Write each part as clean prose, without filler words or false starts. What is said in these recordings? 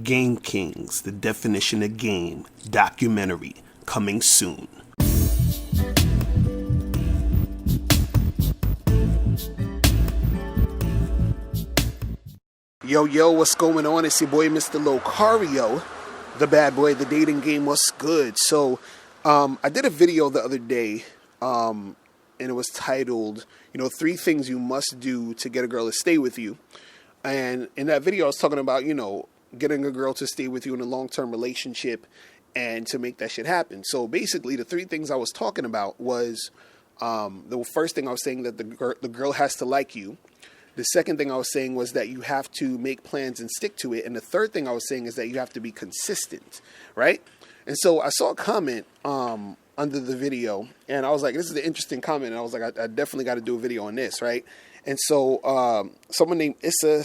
Game Kings, the definition of game, documentary, coming soon. Yo, what's going on? It's your boy, Mr. Locario, the bad boy, the dating game. What's good? So, I did a video the other day, and it was titled, 3 things you must do to get a girl to stay with you. And in that video, I was talking about, getting a girl to stay with you in a long-term relationship and to make that shit happen. So basically, the 3 things I was talking about was, the first thing I was saying that the girl has to like you. The second thing I was saying was that you have to make plans and stick to it. And the third thing I was saying is that you have to be consistent, right? And so I saw a comment under the video, and I was like, this is an interesting comment. And I was like, I definitely got to do a video on this, right? And so someone named Issa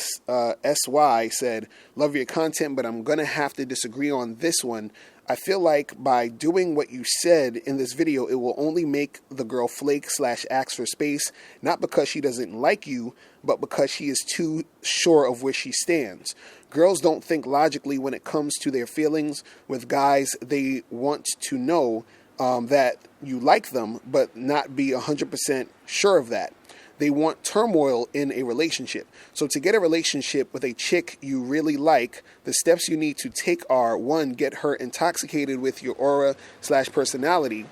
SY said, love your content, but I'm going to have to disagree on this one. I feel like by doing what you said in this video, it will only make the girl flake/ask for space, not because she doesn't like you, but because she is too sure of where she stands. Girls don't think logically when it comes to their feelings. With guys, they want to know that you like them, but not be 100% sure of that. They want turmoil in a relationship. So to get a relationship with a chick you really like, the steps you need to take are: 1, get her intoxicated with your aura/personality.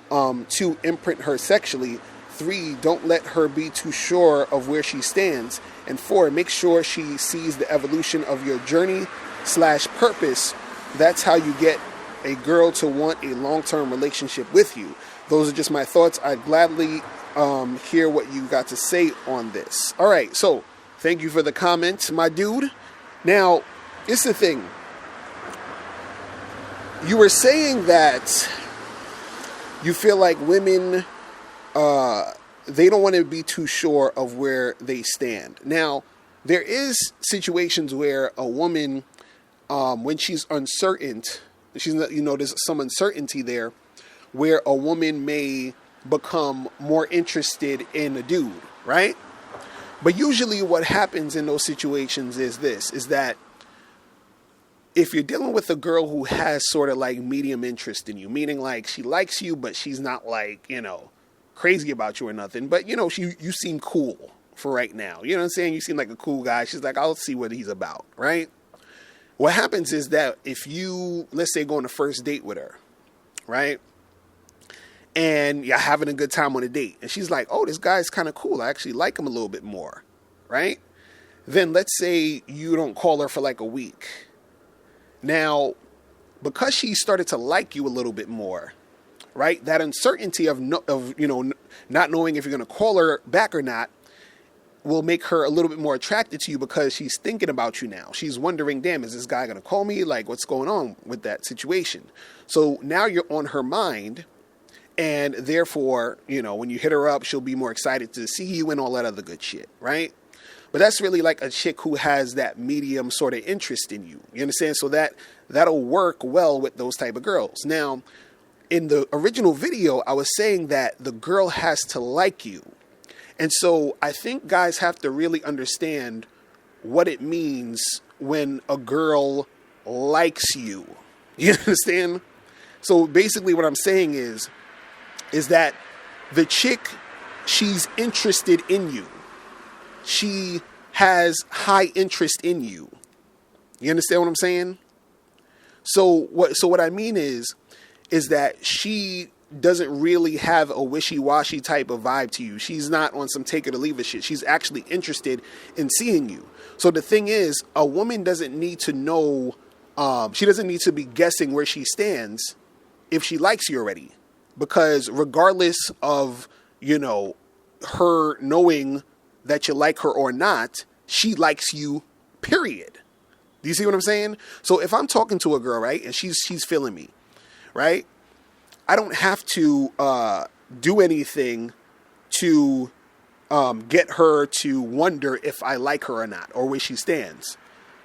2, imprint her sexually. 3, don't let her be too sure of where she stands. And 4, make sure she sees the evolution of your journey/purpose. That's how you get a girl to want a long-term relationship with you. Those are just my thoughts. I'd gladly hear what you got to say on this. All right, so thank you for the comment, my dude. Now, it's the thing. You were saying that you feel like women, they don't want to be too sure of where they stand. Now, there is situations where a woman, when she's uncertain, there's some uncertainty there, where a woman may become more interested in a dude, right? But usually what happens in those situations is that if you're dealing with a girl who has sort of like medium interest in you, meaning like she likes you, but she's not like, crazy about you or nothing, but you seem cool for right now. You know what I'm saying? You seem like a cool guy. She's like, I'll see what he's about, right? What happens is that if you, let's say, go on a first date with her, right? And you're having a good time on a date, and she's like, oh, this guy's kind of cool. I actually like him a little bit more, right? Then let's say you don't call her for like a week. Now, because she started to like you a little bit more, right? That uncertainty of not knowing if you're going to call her back or not will make her a little bit more attracted to you, because she's thinking about you now. She's wondering, damn, is this guy going to call me? Like, what's going on with that situation? So now you're on her mind. And therefore, when you hit her up, she'll be more excited to see you and all that other good shit, right? But that's really like a chick who has that medium sort of interest in you. You understand? So that'll work well with those type of girls. Now, in the original video, I was saying that the girl has to like you. And so I think guys have to really understand what it means when a girl likes you. You understand? So basically what I'm saying is that the chick, she's interested in you. She has high interest in you. You understand what I'm saying? So what I mean is that she doesn't really have a wishy-washy type of vibe to you. She's not on some take it or leave it shit. She's actually interested in seeing you. So the thing is, a woman doesn't need to know, she doesn't need to be guessing where she stands if she likes you already. Because regardless of, her knowing that you like her or not, she likes you, period. Do you see what I'm saying? So if I'm talking to a girl, right, and she's feeling me, right, I don't have to do anything to get her to wonder if I like her or not, or where she stands,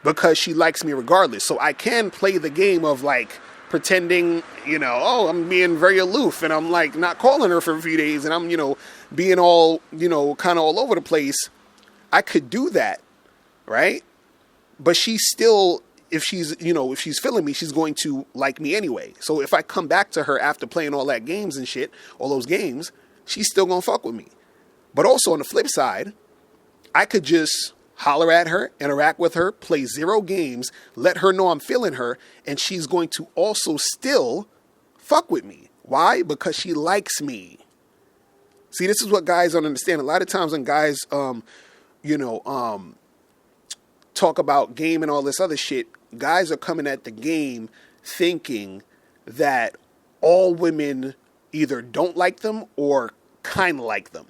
because she likes me regardless. So I can play the game of like, pretending, I'm being very aloof and I'm like not calling her for a few days and I'm, being all, kind of all over the place. I could do that, right? But she still if she's feeling me, she's going to like me anyway. So if I come back to her after playing all that games and shit, all those games, she's still gonna fuck with me. But also on the flip side, I could just holler at her, interact with her, play 0 games, let her know I'm feeling her, and she's going to also still fuck with me. Why? Because she likes me. See, this is what guys don't understand. A lot of times when guys, talk about game and all this other shit, guys are coming at the game thinking that all women either don't like them or kind of like them.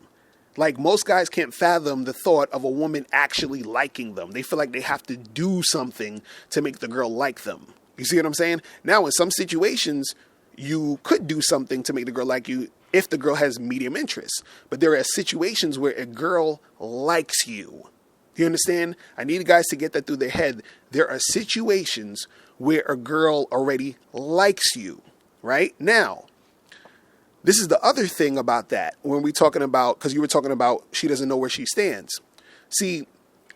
Like, most guys can't fathom the thought of a woman actually liking them. They feel like they have to do something to make the girl like them. You see what I'm saying? Now, in some situations, you could do something to make the girl like you if the girl has medium interest. But there are situations where a girl likes you. You understand? I need guys to get that through their head. There are situations where a girl already likes you, right? Now, this is the other thing about that when we're talking about, because you were talking about she doesn't know where she stands. See,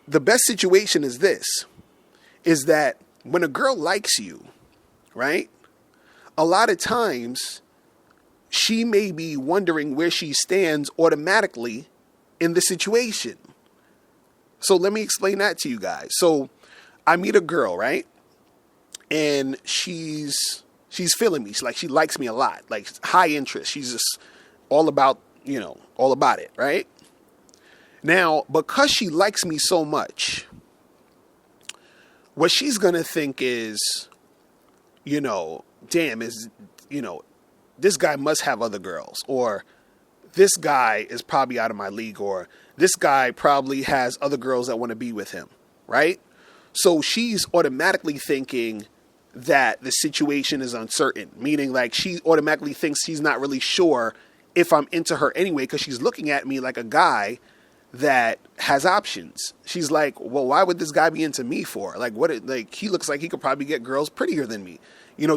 the best situation is this, is that when a girl likes you, right, a lot of times she may be wondering where she stands automatically in the situation. So let me explain that to you guys. So I meet a girl, right? And she's feeling me. She likes me a lot, like high interest. She's just all about it, right? Now, because she likes me so much, what she's going to think is, this guy must have other girls, or this guy is probably out of my league, or this guy probably has other girls that want to be with him, right? So she's automatically thinking that the situation is uncertain, meaning like she automatically thinks she's not really sure if I'm into her anyway, because she's looking at me like a guy that has options. She's like, well, why would this guy be into me for? Like, he looks like he could probably get girls prettier than me.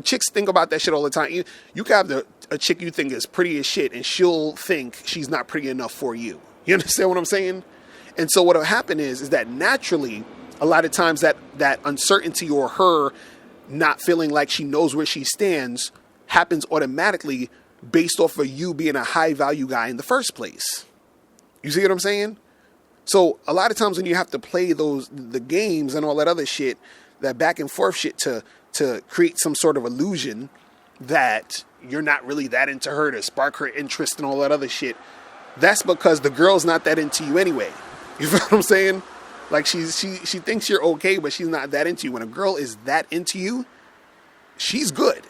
Chicks think about that shit all the time. You can have a chick you think is pretty as shit, and she'll think she's not pretty enough for you. You understand what I'm saying? And so what'll happen is that naturally, a lot of times that uncertainty, or her not feeling like she knows where she stands, happens automatically based off of you being a high value guy in the first place. You see what I'm saying? So a lot of times when you have to play the games and all that other shit, that back and forth shit to create some sort of illusion that you're not really that into her, to spark her interest and all that other shit, that's because the girl's not that into you anyway. You feel what I'm saying? Like she thinks you're okay, but she's not that into you. When a girl is that into you, she's good.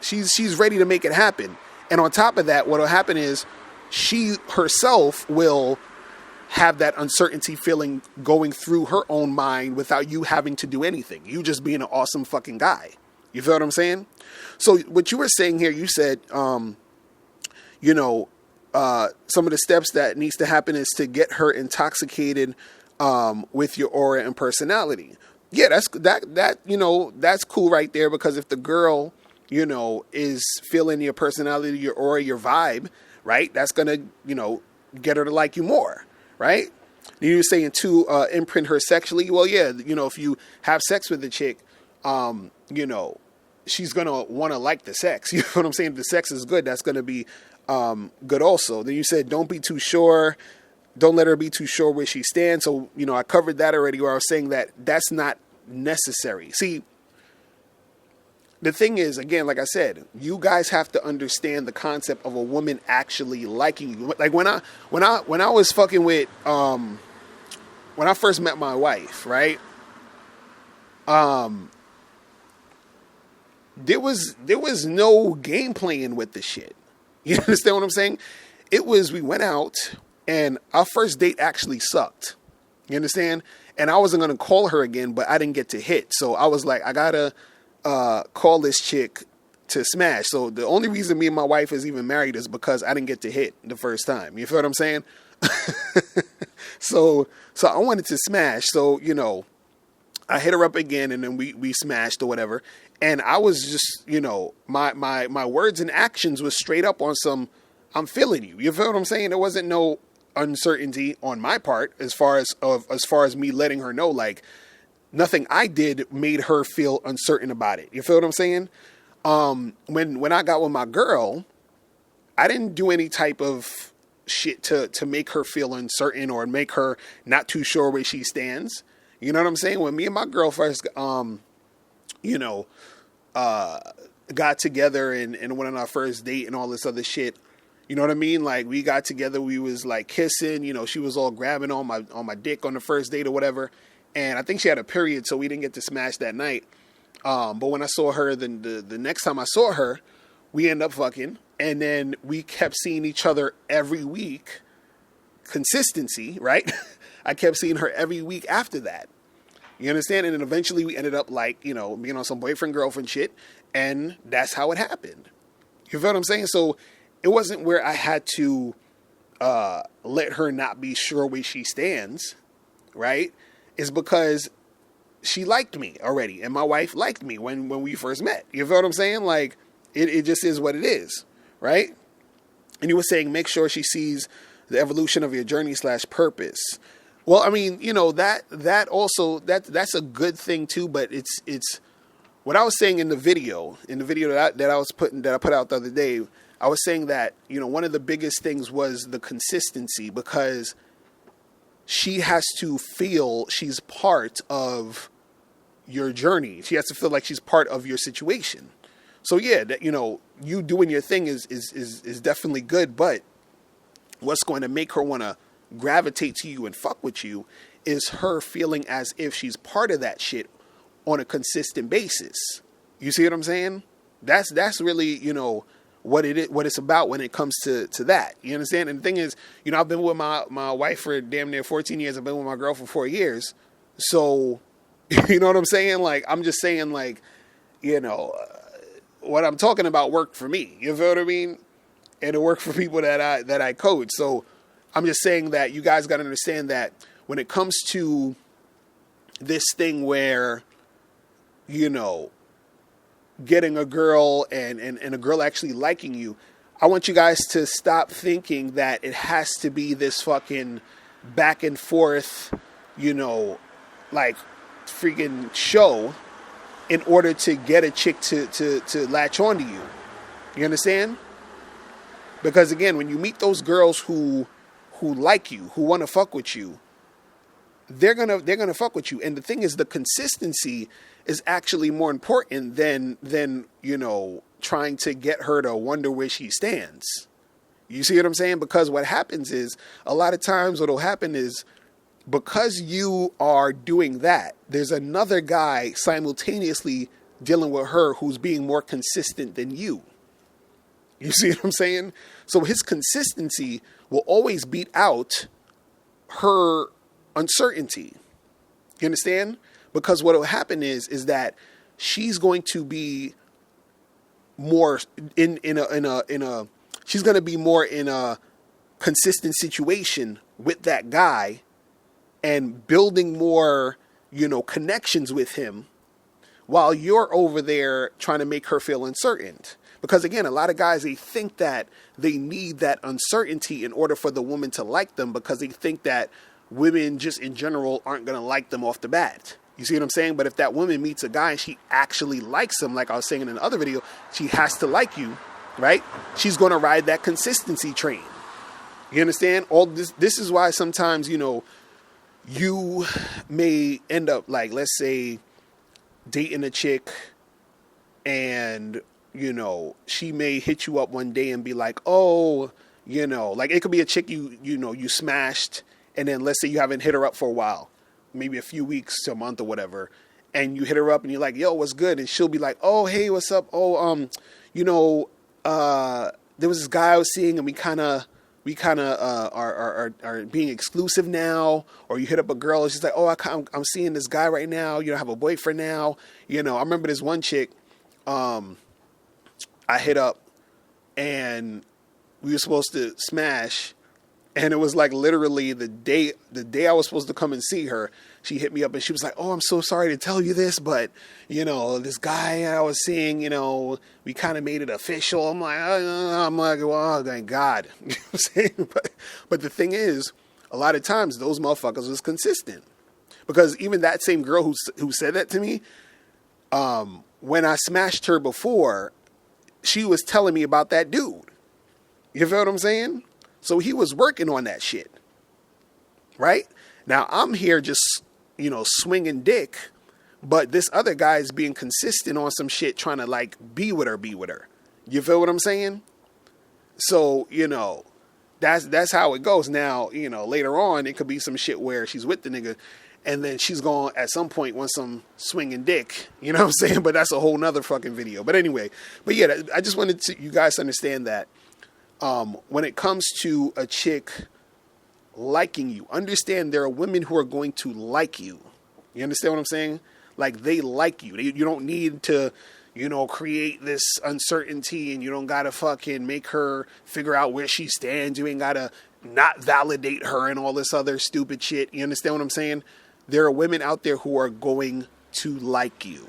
She's ready to make it happen. And on top of that, what'll happen is she herself will have that uncertainty feeling going through her own mind without you having to do anything. You just being an awesome fucking guy. You feel what I'm saying? So what you were saying here, you said, some of the steps that needs to happen is to get her intoxicated with your aura and personality. Yeah, that's cool right there, because if the girl, is feeling your personality, your aura, your vibe, right, that's going to, get her to like you more, right? You were saying to imprint her sexually. Well, yeah, if you have sex with the chick, she's going to want to like the sex. You know what I'm saying? If the sex is good, that's going to be good also. Then you said don't be too sure. Don't let her be too sure where she stands. So, I covered that already, where I was saying that that's not necessary. See, the thing is, again, like I said, you guys have to understand the concept of a woman actually liking you. Like when I was fucking with, when I first met my wife, right? There was no game playing with the shit. You understand what I'm saying? We went out, and our first date actually sucked. You understand? And I wasn't going to call her again, but I didn't get to hit. So I was like, I got to call this chick to smash. So the only reason me and my wife is even married is because I didn't get to hit the first time. You feel what I'm saying? So I wanted to smash. So, I hit her up again, and then we smashed or whatever. And I was just, my words and actions was straight up on some, I'm feeling you. You feel what I'm saying? There wasn't no uncertainty on my part as far as me letting her know, like, nothing I did made her feel uncertain about it. You feel what I'm saying? When I got with my girl, I didn't do any type of shit to make her feel uncertain or make her not too sure where she stands. You know what I'm saying? When me and my girl first, you know, got together and went on our first date and all this other shit, you know what I mean? Like, we got together, we was like kissing, you know, she was all grabbing on my dick on the first date or whatever. And I think she had a period, so we didn't get to smash that night. But when I saw her, then the next time I saw her, we ended up fucking. And then we kept seeing each other every week. Consistency, right? I kept seeing her every week after that. You understand? And then eventually we ended up like, you know, being on some boyfriend-girlfriend shit. And that's how it happened. You feel what I'm saying? So it wasn't where I had to let her not be sure where she stands, right? It's because she liked me already. And my wife liked me when we first met. You feel what I'm saying? Like, it just is what it is, right? And you were saying, make sure she sees the evolution of your journey / purpose. Well, I mean, you know, that also, that's a good thing too, but it's what I was saying in the video that I put out the other day. I was saying that, you know, one of the biggest things was the consistency, because she has to feel she's part of your journey. She has to feel like she's part of your situation. So yeah, that, you know, you doing your thing is definitely good, but what's going to make her want to gravitate to you and fuck with you is her feeling as if she's part of that shit on a consistent basis. You see what I'm saying? That's really, you know, what it's about when it comes to that. You understand? And the thing is, you know, I've been with my wife for damn near 14 years. I've been with my girl for 4 years. So, you know what I'm saying? Like, I'm just saying, like, you know, what I'm talking about worked for me. You feel what I mean? And it worked for people that I coach. So I'm just saying that you guys got to understand that when it comes to this thing where, you know, getting a girl and a girl actually liking you, I want you guys to stop thinking that it has to be this fucking back and forth, you know, like freaking show in order to get a chick to latch onto you. You understand? Because again, when you meet those girls who like you, who want to fuck with you, they're gonna fuck with you. And the thing is, the consistency is actually more important than you know, trying to get her to wonder where she stands. You see what I'm saying? Because what happens is, a lot of times what'll happen is, because you are doing that, there's another guy simultaneously dealing with her who's being more consistent than you. You see what I'm saying? So his consistency will always beat out her uncertainty. You understand? Because what will happen is that she's going to be more she's going to be more in a consistent situation with that guy and building more, you know, connections with him, while you're over there trying to make her feel uncertain. Because again, a lot of guys, they think that they need that uncertainty in order for the woman to like them, because they think that women just in general aren't going to like them off the bat. You see what I'm saying? But if that woman meets a guy and she actually likes him, like I was saying in another video, she has to like you, right? She's going to ride that consistency train. You understand? All this is why sometimes, you know, you may end up, like, let's say, dating a chick, and, you know, she may hit you up one day and be like, oh, you know, like, it could be a chick you smashed, and then let's say you haven't hit her up for a while, maybe a few weeks to a month or whatever, and you hit her up and you're like, yo, what's good? And she'll be like, oh, hey, what's up? Oh, you know, there was this guy I was seeing, and we kind of are being exclusive now. Or you hit up a girl and she's like, oh, I'm seeing this guy right now. You know, I have a boyfriend now. You know, I remember this one chick, I hit up and we were supposed to smash. And it was like literally the day I was supposed to come and see her, she hit me up and she was like, oh, I'm so sorry to tell you this, but, you know, this guy I was seeing, you know, we kind of made it official. I'm like, well, thank God. You know what I'm saying? But the thing is, a lot of times those motherfuckers was consistent. Because even that same girl who said that to me, when I smashed her before, she was telling me about that dude. You feel what I'm saying? So he was working on that shit. Right? Now I'm here just, swinging dick, but this other guy is being consistent on some shit, trying to like be with her. You feel what I'm saying? So, that's how it goes. Now, later on, it could be some shit where she's with the nigga and then she's going at some point want some swinging dick. You know what I'm saying? But that's a whole nother fucking video. But anyway, yeah, I just wanted you guys to understand that when it comes to a chick liking you, understand there are women who are going to like you. You understand what I'm saying? Like, they like you. You don't need to, create this uncertainty, and you don't gotta fucking make her figure out where she stands. You ain't gotta not validate her and all this other stupid shit. You understand what I'm saying? There are women out there who are going to like you.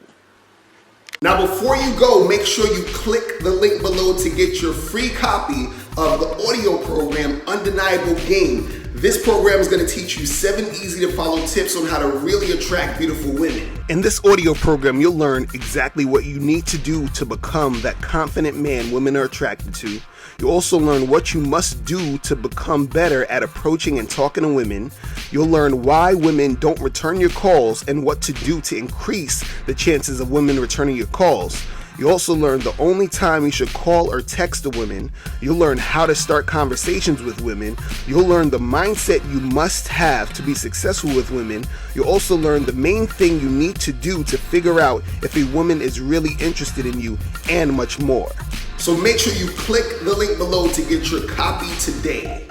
Now, before you go, make sure you click the link below to get your free copy of the audio program, Undeniable Game. This program is going to teach you 7 easy-to-follow tips on how to really attract beautiful women. In this audio program, you'll learn exactly what you need to do to become that confident man women are attracted to. You'll also learn what you must do to become better at approaching and talking to women. You'll learn why women don't return your calls and what to do to increase the chances of women returning your calls. You also learn the only time you should call or text a woman. You'll learn how to start conversations with women. You'll learn the mindset you must have to be successful with women. You'll also learn the main thing you need to do to figure out if a woman is really interested in you, and much more. So make sure you click the link below to get your copy today.